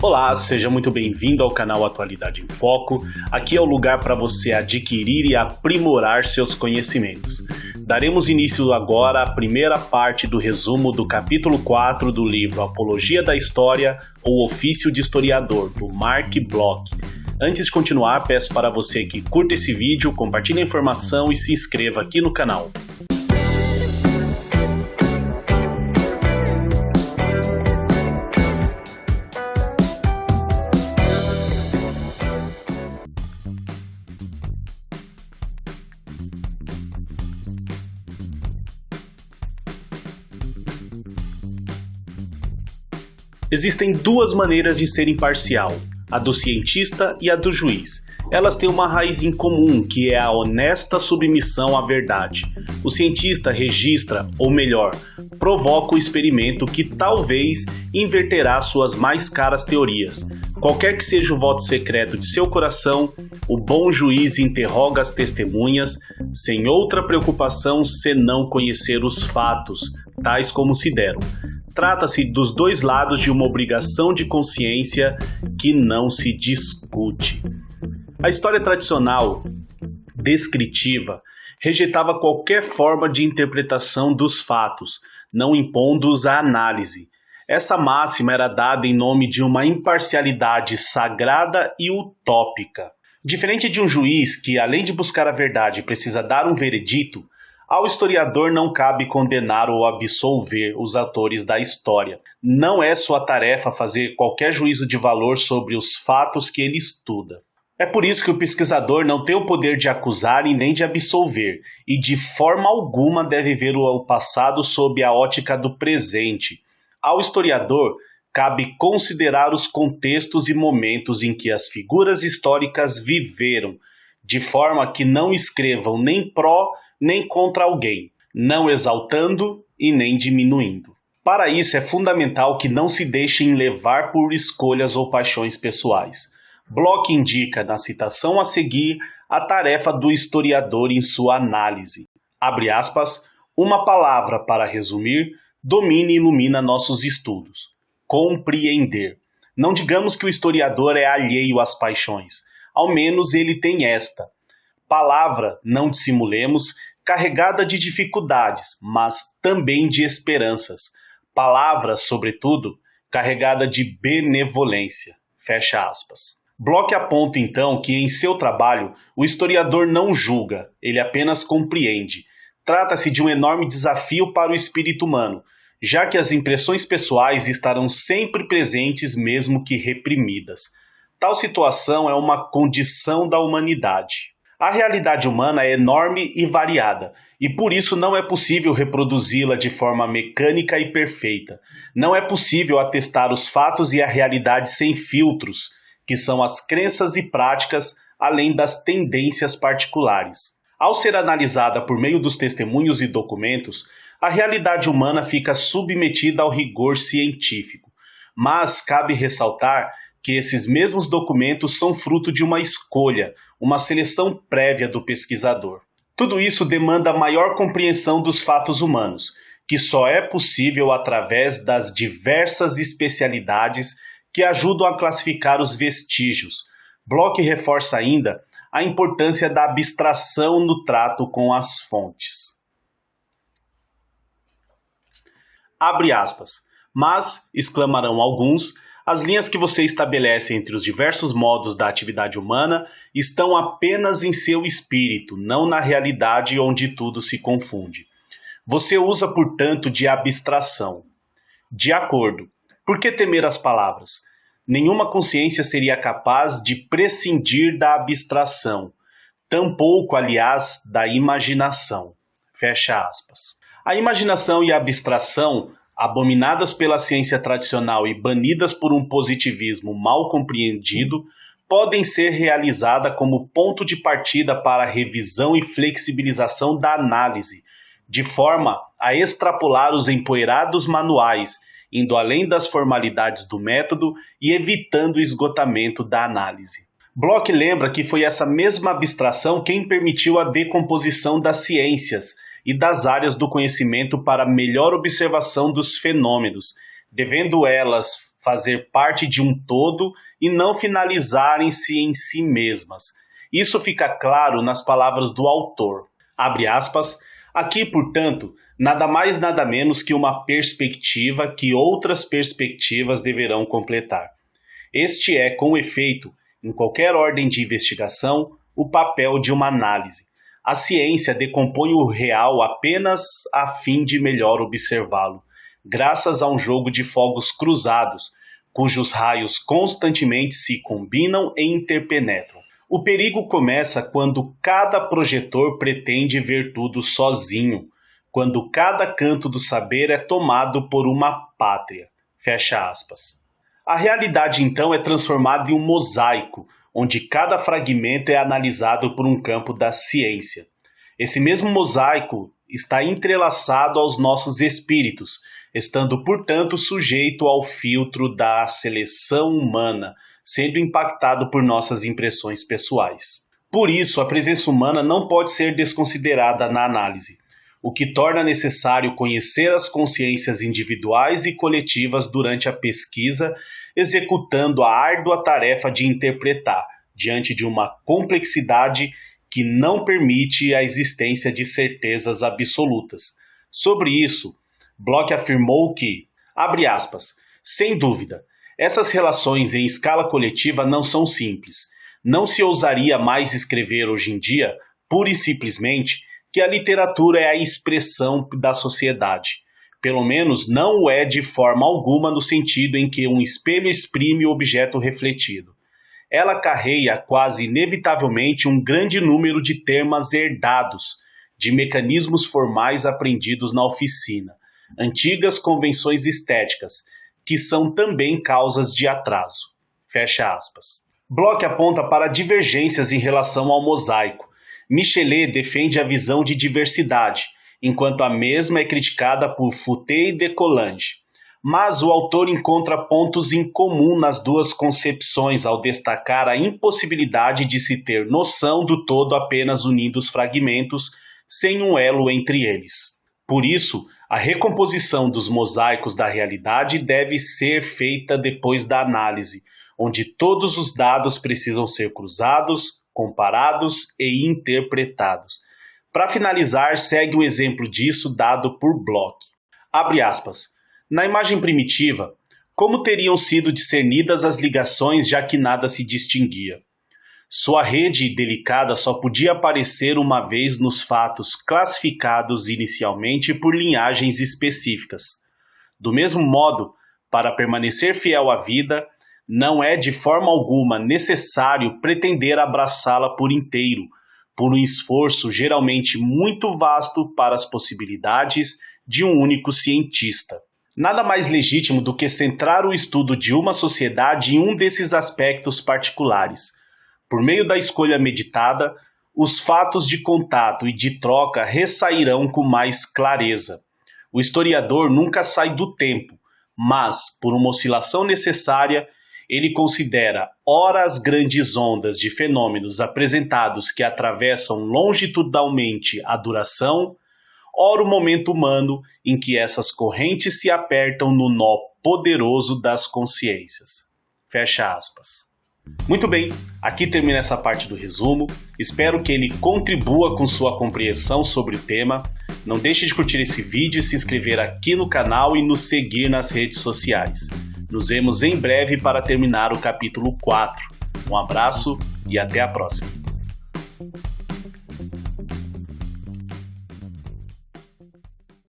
Olá, seja muito bem-vindo ao canal Atualidade em Foco. Aqui é o lugar para você adquirir e aprimorar seus conhecimentos. Daremos início agora à primeira parte do resumo do capítulo 4 do livro Apologia da História ou Ofício de Historiador, do Mark Bloch. Antes de continuar, peço para você que curta esse vídeo, compartilhe a informação e se inscreva aqui no canal. Existem duas maneiras de ser imparcial, a do cientista e a do juiz. Elas têm uma raiz em comum, que é a honesta submissão à verdade. O cientista registra, ou melhor, provoca o experimento que talvez inverterá suas mais caras teorias. Qualquer que seja o voto secreto de seu coração, o bom juiz interroga as testemunhas, sem outra preocupação senão conhecer os fatos, tais como se deram. Trata-se dos dois lados de uma obrigação de consciência que não se discute. A história tradicional, descritiva, rejeitava qualquer forma de interpretação dos fatos, não impondo-os à análise. Essa máxima era dada em nome de uma imparcialidade sagrada e utópica. Diferente de um juiz que, além de buscar a verdade, precisa dar um veredito, ao historiador não cabe condenar ou absolver os autores da história. Não é sua tarefa fazer qualquer juízo de valor sobre os fatos que ele estuda. É por isso que o pesquisador não tem o poder de acusar e nem de absolver, e de forma alguma deve ver o passado sob a ótica do presente. Ao historiador, cabe considerar os contextos e momentos em que as figuras históricas viveram, de forma que não escrevam nem pró nem contra alguém, não exaltando e nem diminuindo. Para isso é fundamental que não se deixem levar por escolhas ou paixões pessoais. Bloch indica na citação a seguir a tarefa do historiador em sua análise. Abre aspas, uma palavra para resumir, domina e ilumina nossos estudos. Compreender. Não digamos que o historiador é alheio às paixões, ao menos ele tem esta. Palavra, não dissimulemos, carregada de dificuldades, mas também de esperanças. Palavra, sobretudo, carregada de benevolência. Fecha aspas. Bloch aponta então que em seu trabalho o historiador não julga, ele apenas compreende. Trata-se de um enorme desafio para o espírito humano, já que as impressões pessoais estarão sempre presentes mesmo que reprimidas. Tal situação é uma condição da humanidade. A realidade humana é enorme e variada, e por isso não é possível reproduzi-la de forma mecânica e perfeita. Não é possível atestar os fatos e a realidade sem filtros, que são as crenças e práticas, além das tendências particulares. Ao ser analisada por meio dos testemunhos e documentos, a realidade humana fica submetida ao rigor científico. Mas cabe ressaltar que esses mesmos documentos são fruto de uma escolha, uma seleção prévia do pesquisador. Tudo isso demanda maior compreensão dos fatos humanos, que só é possível através das diversas especialidades que ajudam a classificar os vestígios. Bloch reforça ainda a importância da abstração no trato com as fontes. Abre aspas. Mas, exclamarão alguns, as linhas que você estabelece entre os diversos modos da atividade humana estão apenas em seu espírito, não na realidade onde tudo se confunde. Você usa, portanto, de abstração. De acordo. Por que temer as palavras? Nenhuma consciência seria capaz de prescindir da abstração, tampouco, aliás, da imaginação. Fecha aspas. A imaginação e a abstração, abominadas pela ciência tradicional e banidas por um positivismo mal compreendido, podem ser realizadas como ponto de partida para a revisão e flexibilização da análise, de forma a extrapolar os empoeirados manuais, indo além das formalidades do método e evitando o esgotamento da análise. Bloch lembra que foi essa mesma abstração quem permitiu a decomposição das ciências e das áreas do conhecimento para melhor observação dos fenômenos, devendo elas fazer parte de um todo e não finalizarem-se em si mesmas. Isso fica claro nas palavras do autor. Abre aspas. Aqui, portanto, nada mais nada menos que uma perspectiva que outras perspectivas deverão completar. Este é, com efeito, em qualquer ordem de investigação, o papel de uma análise. A ciência decompõe o real apenas a fim de melhor observá-lo, graças a um jogo de fogos cruzados, cujos raios constantemente se combinam e interpenetram. O perigo começa quando cada projetor pretende ver tudo sozinho, quando cada canto do saber é tomado por uma pátria. Fecha aspas. A realidade, então, é transformada em um mosaico, onde cada fragmento é analisado por um campo da ciência. Esse mesmo mosaico está entrelaçado aos nossos espíritos, estando, portanto, sujeito ao filtro da seleção humana, sendo impactado por nossas impressões pessoais. Por isso, a presença humana não pode ser desconsiderada na análise, o que torna necessário conhecer as consciências individuais e coletivas durante a pesquisa, executando a árdua tarefa de interpretar, diante de uma complexidade que não permite a existência de certezas absolutas. Sobre isso, Bloch afirmou que, abre aspas, sem dúvida, essas relações em escala coletiva não são simples. Não se ousaria mais escrever hoje em dia, pura e simplesmente, que a literatura é a expressão da sociedade. Pelo menos não o é de forma alguma no sentido em que um espelho exprime o objeto refletido. Ela carrega quase inevitavelmente um grande número de termos herdados, de mecanismos formais aprendidos na oficina, antigas convenções estéticas, que são também causas de atraso. Fecha aspas. Bloch aponta para divergências em relação ao mosaico. Michelet defende a visão de diversidade, enquanto a mesma é criticada por Fouté e Descolange. Mas o autor encontra pontos em comum nas duas concepções ao destacar a impossibilidade de se ter noção do todo apenas unindo os fragmentos, sem um elo entre eles. Por isso, a recomposição dos mosaicos da realidade deve ser feita depois da análise, onde todos os dados precisam ser cruzados, comparados e interpretados. Para finalizar, segue o exemplo disso dado por Bloch. Abre aspas. Na imagem primitiva, como teriam sido discernidas as ligações já que nada se distinguia? Sua rede delicada só podia aparecer uma vez nos fatos classificados inicialmente por linhagens específicas. Do mesmo modo, para permanecer fiel à vida, não é de forma alguma necessário pretender abraçá-la por inteiro, por um esforço geralmente muito vasto para as possibilidades de um único cientista. Nada mais legítimo do que centrar o estudo de uma sociedade em um desses aspectos particulares. Por meio da escolha meditada, os fatos de contato e de troca ressairão com mais clareza. O historiador nunca sai do tempo, mas, por uma oscilação necessária, ele considera ora as grandes ondas de fenômenos apresentados que atravessam longitudinalmente a duração, ora o momento humano em que essas correntes se apertam no nó poderoso das consciências. Fecha aspas. Muito bem, aqui termina essa parte do resumo. Espero que ele contribua com sua compreensão sobre o tema. Não deixe de curtir esse vídeo e se inscrever aqui no canal e nos seguir nas redes sociais. Nos vemos em breve para terminar o capítulo 4. Um abraço e até a próxima.